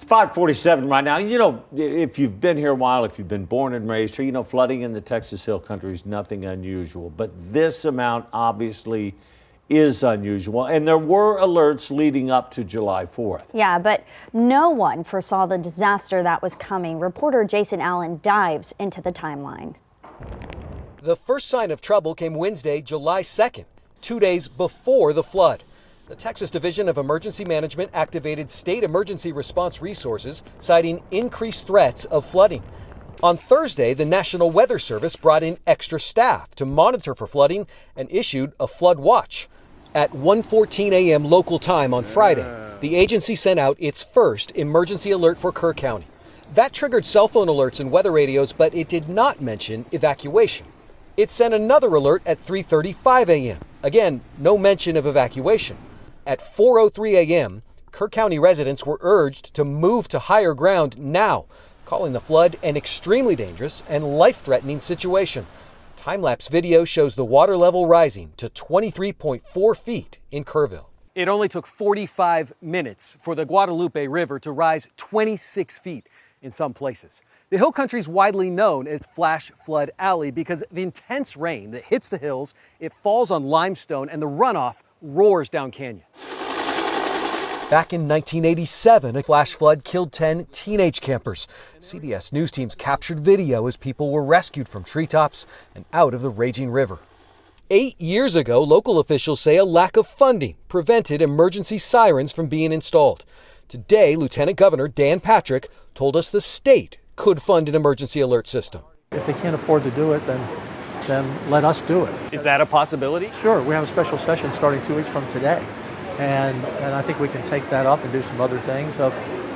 547 right now. You know, if you've been here a while, if you've been born and raised here, you know, flooding in the Texas Hill Country is nothing unusual. But this amount obviously is unusual. And there were alerts leading up to July 4th. Yeah, but no one foresaw the disaster that was coming. Reporter Jason Allen dives into the timeline. The first sign of trouble came Wednesday, July 2nd, 2 days before the flood. The Texas Division of Emergency Management activated state emergency response resources, citing increased threats of flooding. On Thursday, the National Weather Service brought in extra staff to monitor for flooding and issued a flood watch. At 1:14 a.m. local time on Friday, the agency sent out its first emergency alert for Kerr County. That triggered cell phone alerts and weather radios, but it did not mention evacuation. It sent another alert at 3:35 a.m. Again, no mention of evacuation. At 4:03 a.m., Kerr County residents were urged to move to higher ground now, calling the flood an extremely dangerous and life-threatening situation. Time-lapse video shows the water level rising to 23.4 feet in Kerrville. It only took 45 minutes for the Guadalupe River to rise 26 feet in some places. The Hill Country is widely known as Flash Flood Alley because the intense rain that hits the hills, it falls on limestone and the runoff roars down canyons. Back in 1987, a flash flood killed 10 teenage campers. CBS News teams captured video as people were rescued from treetops and out of the raging river. 8 years ago, local officials say a lack of funding prevented emergency sirens from being installed. Today, Lieutenant Governor Dan Patrick told us the state could fund an emergency alert system. If they can't afford to do it, then let us do it. Is that a possibility? Sure, we have a special session starting 2 weeks from today. And I think we can take that up and do some other things of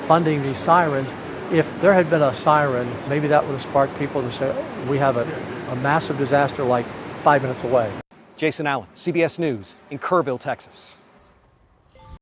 funding these sirens. If there had been a siren, maybe that would have sparked people to say, we have a massive disaster like 5 minutes away. Jason Allen, CBS News in Kerrville, Texas.